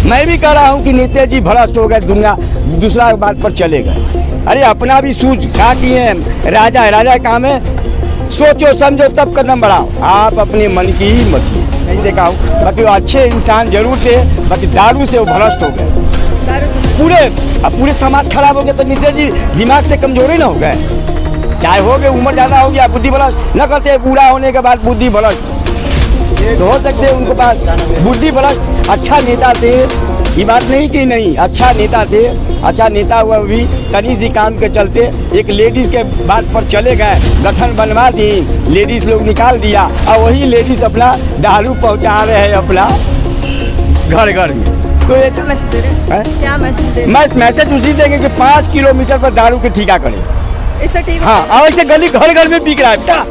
मैं भी कह रहा हूँ कि नीतीश जी भ्रष्ट हो गए, दुनिया दूसरा बात पर चले गए। अरे अपना भी सूझ क्या किए हैं, राजा है, राजा का काम है सोचो समझो तब कदम बढ़ाओ। आप अपने मन की ही मत नहीं देखा हूँ, बाकी वो अच्छे इंसान जरूर थे, बाकी दारू से वो भ्रष्ट हो गए। पूरे समाज खराब हो गया। तो नीतीश जी दिमाग से कमजोरी ना हो गए, चाहे हो गए उम्र ज़्यादा हो गया, बुद्धि भ्रष्ट न करते, बूढ़ा होने के बाद बुद्धि भ्रष्ट तो हो सकते उनके पास बुद्धि भ्रष्ट। अच्छा नेता थे, ये बात नहीं कि नहीं, अच्छा नेता थे, अच्छा नेता हुआ भी तनी सी काम के चलते एक लेडीज़ के बात पर चले गए, गठन बनवा दी, लेडीज़ लोग निकाल दिया और वही लेडीज़ अपना दारू पहुंचा रहे हैं अपना घर घर में। तो ये मैसेज दे रहे हैं? क्या मैसेज दे रहे हैं? मैं मैसेज उसी देंगे कि 5 किलोमीटर पर दारू के ठिका करें। इससे ठीक हाँ, और ऐसे गली घर घर में बिक रहा है बेटा,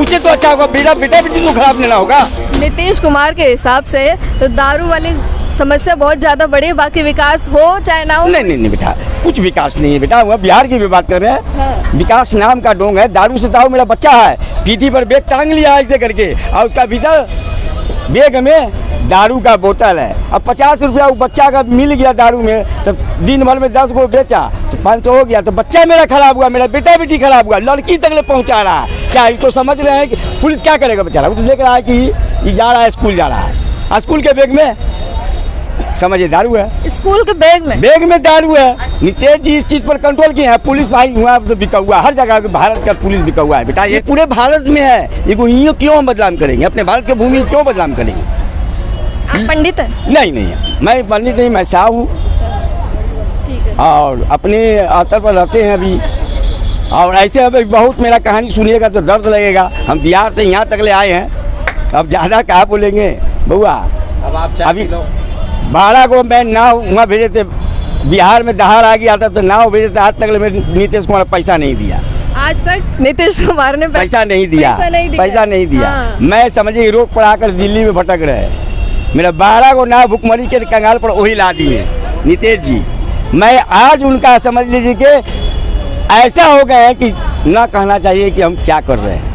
उसे तो अच्छा होगा, बेटा बेटी तो खराब लेना होगा। नीतीश कुमार के हिसाब से तो दारू वाली समस्या बहुत ज्यादा बड़ी है, बाकी विकास हो चाहे ना हो। नहीं बेटा, कुछ विकास नहीं है बेटा, वह बिहार की भी बात कर रहे हैं। हाँ। विकास नाम का डोंग है, दारू से तो मेरा बच्चा है पीठी पर बैग टांग लिया ऐसे करके, और उसका भीतर बैग में दारू का बोतल है। अब 50 रुपया वो बच्चा का मिल गया दारू में, तो दिन भर में 10 को बेचा तो 500 हो गया, तो बच्चा मेरा खराब हुआ, मेरा बेटा बेटी खराब हुआ, लड़की तक ले पहुंचा रहा है। क्या ये तो समझ रहे हैं कि पुलिस क्या करेगा बेचारा, वो तो देख रहा है कि ये जा रहा है स्कूल जा रहा है, स्कूल के बैग में समझिए दारू है, स्कूल के बैग में दारू है। नीतीश जी इस चीज पर कंट्रोल किए हैं। पुलिस भाई हुआ तो बिका हुआ, हर जगह भारत का पुलिस बिका हुआ है बेटा, ये पूरे भारत में है। ये क्यों हम बदनाम करेंगे, अपने भारत की भूमि क्यों बदनाम करेंगे। आप पंडित हैं? नहीं, मैं पंडित नहीं, मैं शाह हूँ और अपने आतर पर रहते हैं अभी। और ऐसे अभी बहुत मेरा कहानी सुनिएगा तो दर्द लगेगा। हम बिहार से यहाँ तक ले आए हैं, अब ज़्यादा क्या बोलेंगे बउआ। अब आप अभी 12 को मैं नाव वहाँ भेजे थे, बिहार में दहाड़ आ गया था तो नाव भेजे थे, आज तक नीतीश कुमार पैसा नहीं दिया। आज तक नीतीश कुमार ने पैसा नहीं दिया। हाँ। मैं समझिए रोड पर आकर दिल्ली में भटक रहे, मेरा 12 को नाव भुखमरी के कंगाल पर वही ला दिए नीतीश जी। मैं आज उनका समझ लीजिए कि ऐसा हो गया है कि ना कहना चाहिए कि हम क्या कर रहे हैं,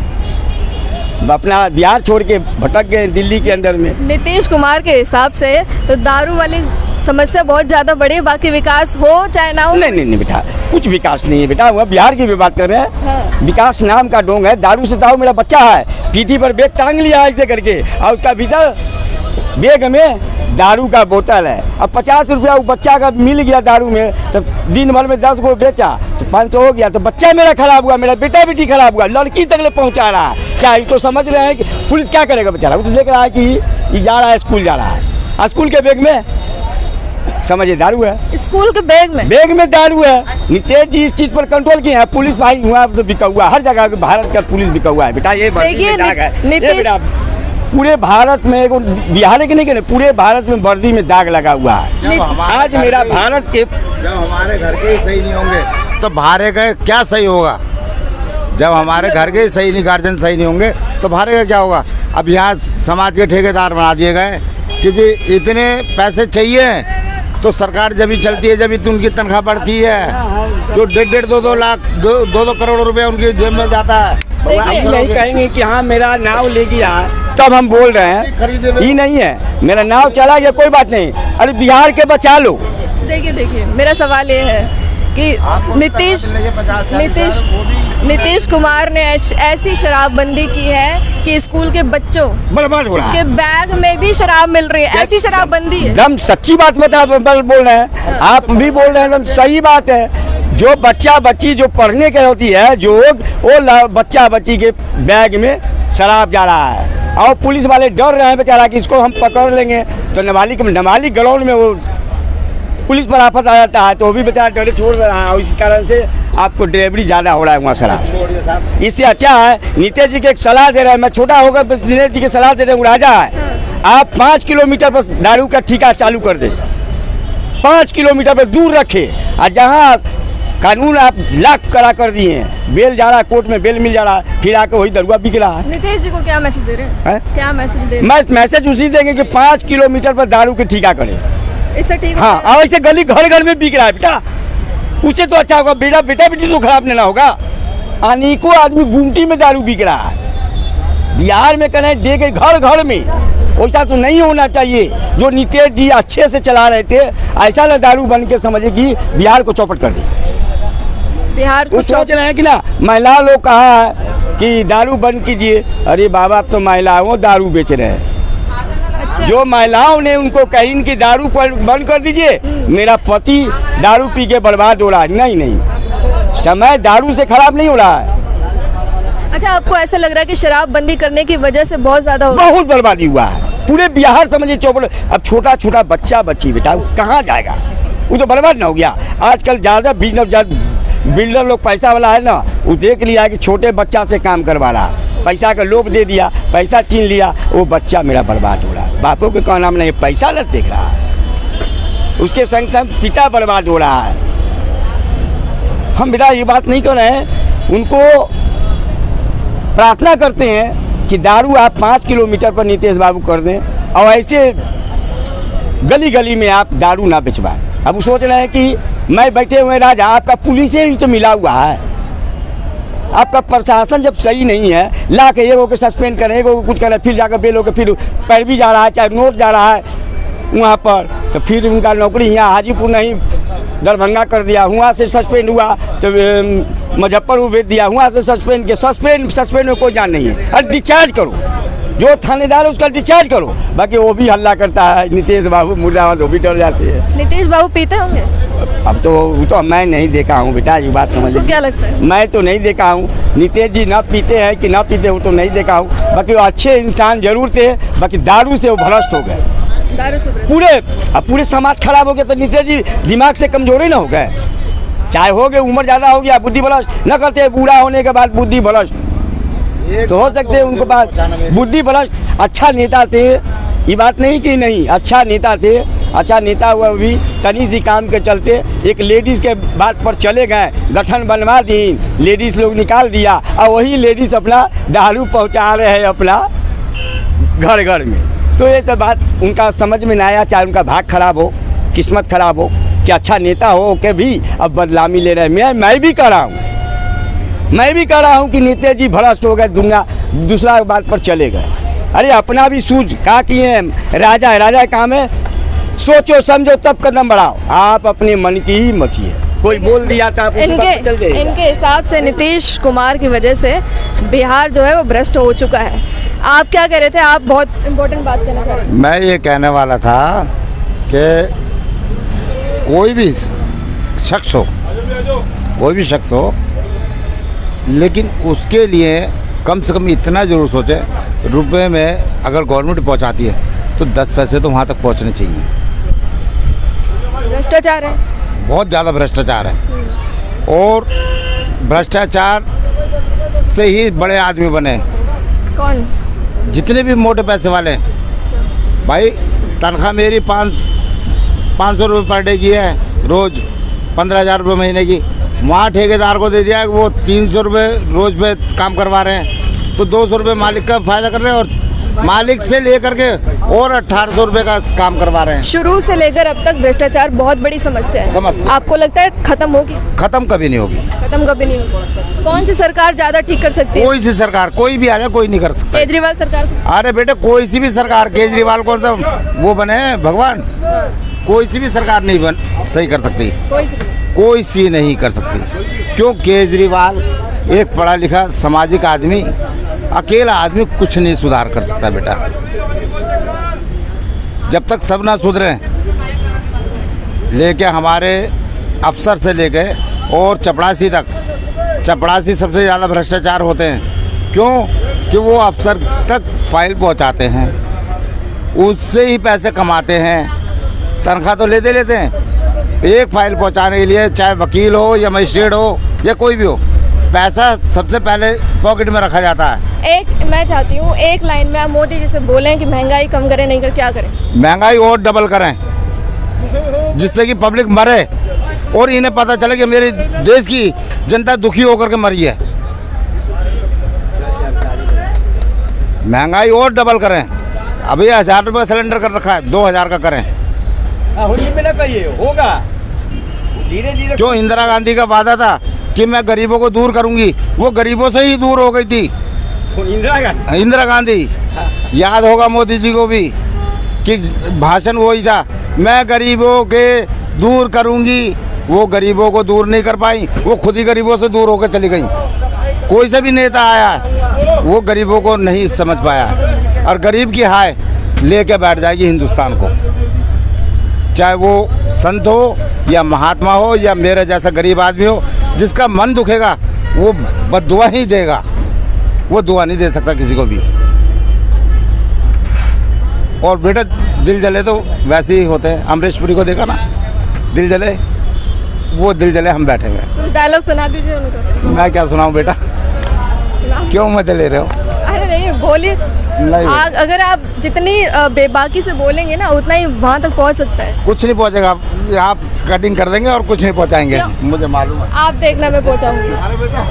अपना बिहार छोड़ के भटक गए दिल्ली के अंदर में। नीतीश कुमार के हिसाब से तो दारू वाली समस्या बहुत ज्यादा बड़ी है, बाकी विकास हो चाहे ना हो। नहीं बेटा, कुछ विकास नहीं है बेटा, वह बिहार की भी बात कर रहे हैं। हाँ। विकास नाम का डोंग है, दारू से तो मेरा बच्चा है पीठी पर बैग टांग लिया ऐसे करके, और उसका भीतर बैग में दारू का बोतल है। अब 50 रुपया वो बच्चा का मिल गया दारू में, तो दिन भर में 10 को बेचा तो 500 हो गया, तो बच्चा मेरा खराब हुआ, मेरा बेटा बेटी खराब हुआ, लड़की तक ले पहुंचा रहा है। क्या ये तो समझ रहे हैं कि पुलिस क्या करेगा बेचारा, वो तो देख रहा है कि ये जा रहा है स्कूल जा रहा है, स्कूल के बैग में समझिए दारू है, स्कूल के बैग में दारू है। नीतीश जी इस चीज पर कंट्रोल किए हैं। पुलिस भाई हुआ तो बिका हुआ, हर जगह भारत का पुलिस बिका हुआ है बेटा। ये पूरे भारत में एगो बिहार के नहीं, पूरे भारत में वर्दी में दाग लगा हुआ है। आज मेरा भारत के जब हमारे घर के ही सही नहीं होंगे तो बाहर का क्या सही होगा। जब हमारे घर के ही सही नहीं, गार्जियन सही नहीं होंगे तो बाहर का क्या होगा। अब यहाँ समाज के ठेकेदार बना दिए गए कि जी इतने पैसे चाहिए तो सरकार जब भी चलती है, जब भी उनकी तनख्वाह बढ़ती है, तो 1.5 2 लाख 2 करोड़ रुपए उनकी जेब में जाता है। नहीं कहेंगे कि हाँ मेरा नाव ले गया तब हम बोल रहे हैं, ये नहीं है मेरा नाव चला गया कोई बात नहीं, अरे बिहार के बचा लो। देखिए मेरा सवाल ये है कि नीतीश कुमार ने ऐसी शराबबंदी की है कि स्कूल के बच्चों बर्बाद हो रहा है, के बैग में भी शराब मिल रही है, ऐसी शराबबंदी है। एकदम सच्ची बात बोल रहे हैं, आप भी बोल रहे हैं, एकदम सही बात है। जो बच्चा बच्ची जो पढ़ने के होती है वो बच्चा बच्ची के बैग में शराब जा रहा है, और पुलिस वाले डर रहे हैं बेचारा कि इसको हम पकड़ लेंगे तो नाबालिग ग्राउंड में वो पुलिस पर आफत आ जाता है, तो वो भी बेचारा डरे छोड़ रहा है, और इस कारण से आपको डिलीवरी ज़्यादा हो रहा है वहाँ शराब। इससे अच्छा है नीतीश जी के एक सलाह दे रहे हैं, मैं छोटा होकर नीतीश जी की सलाह दे रहे हैं, राजा है आप 5 किलोमीटर पर दारू का ठेका चालू कर दें, 5 किलोमीटर पर दूर रखे, और जहाँ कानून आप लाख करा कर दिए हैं, बेल जा रहा है, कोर्ट में बेल मिल जा रहा है, फिर आके वही दरुआ बिक रहा है। नीतीश जी को क्या मैसेज दे रहे हैं? क्या मैसेज दे रहे हैं? मैं मैसेज उसी देंगे कि 5 किलोमीटर पर दारू के ठेका करें। इससे ठीक हाँ, और ऐसे गली घर घर में बिक रहा है बेटा, उसे तो अच्छा होगा, बेटा बेटी तो खराब लेना होगा। अनेकों आदमी गुमटी में दारू बिक रहा है बिहार में, कहें दे के घर घर में वैसा तो नहीं होना चाहिए। जो नीतीश जी अच्छे से चला रहे थे, ऐसा ना दारू बन के समझे कि बिहार को चौपट कर दी। बिहार वो को सोच रहे हैं कि ना महिला लोग कहा है कि दारू बंद कीजिए, अरे बाबा अब तो महिलाओं दारू बेच रहे हैं। अच्छा, जो महिलाओं ने उनको कहीं कि दारू पर बंद कर दीजिए, मेरा पति दारू पी के बर्बाद हो रहा है, नहीं, समय दारू से खराब नहीं हो रहा है, अच्छा आपको ऐसा लग रहा है कि शराब बंदी करने की वजह से बहुत ज्यादा हो बहुत बर्बादी हुआ है। पूरे बिहार समझिए चौपट। अब छोटा छोटा बच्चा बच्ची बेटा वो कहाँ जाएगा, वो तो बर्बाद ना हो गया। आजकल ज़्यादा बिजनेस बिल्डर लोग पैसा वाला है ना, वो देख लिया कि छोटे बच्चा से काम करवा रहा, पैसा का लोभ दे दिया, पैसा छीन लिया, वो बच्चा मेरा बर्बाद हो रहा है। बापों के कहना में नहीं, पैसा न देख रहा है, उसके संग संग पिता बर्बाद हो रहा है। हम बेटा ये बात नहीं कर रहे हैं, उनको प्रार्थना करते हैं कि दारू आप 5 किलोमीटर पर नीतीश बाबू कर दें और ऐसे गली गली में आप दारू ना बेचवाएं। अब वो सोच रहे हैं कि मैं बैठे हुए राजा, आपका पुलिस से ही तो मिला हुआ है। आपका प्रशासन जब सही नहीं है, ला के एगो के सस्पेंड करें, एगो को कुछ करें, फिर जाकर बेल होकर फिर पैरवी जा रहा है, चाहे नोट जा रहा है वहाँ पर, तो फिर उनका नौकरी यहाँ हाजीपुर नहीं दरभंगा कर दिया, वहाँ से सस्पेंड हुआ तो मुजफ्फरपुर भेज दिया, वहाँ से सस्पेंड के सस्पेंड में कोई जान नहीं है। अरे डिस्चार्ज करो, जो थानेदार है उसका डिस्चार्ज करो। बाकी वो भी हल्ला करता है, नीतीश बाबू मुर्दाबाद, वो भी डर जाते हैं। नीतीश बाबू पीते होंगे? अब तो वो तो मैं नहीं देखा हूँ बेटा, ये बात समझ आपको क्या लगता है? मैं तो नहीं देखा हूँ। नीतीश जी ना पीते हैं कि ना पीते वो तो नहीं देखा हूँ। बाकी वो अच्छे इंसान जरूर थे, बाकी दारू से वो भ्रष्ट हो गए दारू से भ्रष्ट। पूरे समाज खराब हो गया। तो नीतीश जी दिमाग से कमजोरी ना हो गए, चाहे हो गए उम्र ज़्यादा हो गया, बुद्धि भ्रष्ट न करते, बूढ़ा होने के बाद बुद्धि भ्रष्ट तो हो सकते हैं उनके पास बुद्धि भ्रष्ट। अच्छा नेता थे, ये बात नहीं कि नहीं, अच्छा नेता थे, अच्छा नेता हुआ भी तनी सी काम के चलते एक लेडीज़ के बात पर चले गए, गठन बनवा दी, लेडीज़ लोग निकाल दिया और वही लेडीज़ अपना दारू पहुंचा रहे हैं अपना घर घर में। तो ये सब बात उनका समझ में ना आया, चाहे उनका भाग खराब हो, किस्मत खराब हो, कि अच्छा नेता हो के भी अब बदनामी ले रहे हैं। मैं भी कह रहा हूँ कि नीतीश जी भ्रष्ट हो गए, दुनिया दूसरा बात पर चले गए। अरे अपना भी सूझ कहा किए हैं, राजा काम है, सोचो समझो तब कदम बढ़ाओ, आप अपने मन की ही मचिए। कोई बोल दिया था आप उस बात पर चल जाइए। इनके हिसाब से नीतीश कुमार की वजह से बिहार जो है वो भ्रष्ट हो चुका है। आप क्या कह रहे थे? आप बहुत इम्पोर्टेंट बात कहना चाह रहे थे। मैं ये कहने वाला था कि कोई भी शख्स हो, लेकिन उसके लिए कम से कम इतना ज़रूर सोचे, रुपए में अगर गवर्नमेंट पहुंचाती है तो 10 पैसे तो वहाँ तक पहुंचने चाहिए। भ्रष्टाचार है, बहुत ज़्यादा भ्रष्टाचार है, और भ्रष्टाचार से ही बड़े आदमी बने। कौन? जितने भी मोटे पैसे वाले हैं, भाई तनख्वाह मेरी 500 रुपये पर डे की है, रोज़ 15,000 रुपये महीने की, वहाँ ठेकेदार को दे दिया कि वो 300 रुपये रोज़ पे काम करवा रहे हैं, तो 200 रुपये मालिक का फ़ायदा कर रहे हैं, और मालिक से लेकर के और 1800 रुपये का काम करवा रहे हैं। शुरू से लेकर अब तक भ्रष्टाचार बहुत बड़ी समस्या है। आपको लगता है खत्म होगी? ख़त्म कभी नहीं होगी। खत्म कभी नहीं होगी। कौन सी सरकार ज़्यादा ठीक कर सकती है? कोई सी सरकार, कोई भी आ जाए, कोई नहीं कर सकता। केजरीवाल सरकार? अरे बेटे कोई सी भी सरकार, केजरीवाल कौन सा वो बने भगवान, कोई सी भी सरकार नहीं सही कर सकती, कोई सी नहीं कर सकती। क्यों? केजरीवाल एक पढ़ा लिखा सामाजिक आदमी, अकेला आदमी कुछ नहीं सुधार कर सकता बेटा। जब तक सब ना सुधरे, लेके हमारे अफसर से लेके और चपरासी तक, चपरासी सबसे ज़्यादा भ्रष्टाचार होते हैं। क्यों? कि वो अफसर तक फाइल पहुंचाते हैं, उससे ही पैसे कमाते हैं, तनख्वाह तो लेते हैं। एक फाइल पहुंचाने के लिए चाहे वकील हो या मजिस्ट्रेट हो या कोई भी हो, पैसा सबसे पहले पॉकेट में रखा जाता है। मैं चाहती हूँ एक लाइन में आप मोदी जी से बोलें कि महंगाई कम करें, नहीं कर क्या करें? महंगाई और डबल करें, जिससे कि पब्लिक मरे और इन्हें पता चले कि मेरे देश की जनता दुखी होकर के मरी है। महंगाई और डबल करें। अभी 1000 रुपये सिलेंडर कर रखा है, 2000 का करें। होगा धीरे धीरे। क्यों? इंदिरा गांधी का वादा था कि मैं गरीबों को दूर करूंगी, वो गरीबों से ही दूर हो गई थी। इंदिरा गांधी? इंदिरा गांधी याद होगा मोदी जी को भी कि भाषण वही था, मैं गरीबों के दूर करूंगी। वो गरीबों को दूर नहीं कर पाई, वो खुद ही गरीबों से दूर होकर चली गई। कोई से भी नेता आया वो गरीबों को नहीं समझ पाया, और गरीब की हाय लेके बैठ जाएगी हिंदुस्तान को, चाहे वो संत हो या महात्मा हो या मेरे जैसा गरीब आदमी हो। जिसका मन दुखेगा वो बद्दुआ ही देगा, वो दुआ नहीं दे सकता किसी को भी। और बेटा दिल जले तो वैसे ही होते हैं, अमरीश पुरी को देखा ना, दिल जले, वो दिल जले हम बैठे हुए हैं। कुछ डायलॉग सुना दीजिए उनको। मैं क्या सुनाऊं बेटा, सुना। क्यों मजे ले रहे हो? अरे नहीं बोलिए, अगर आप जितनी बेबाकी से बोलेंगे ना उतना ही वहाँ तक पहुँच सकता है। कुछ नहीं पहुंचेगा, आप कटिंग कर देंगे और कुछ नहीं पहुंचाएंगे, मुझे मालूम है। आप देखना मैं पहुँचाऊँगी। अरे बेटा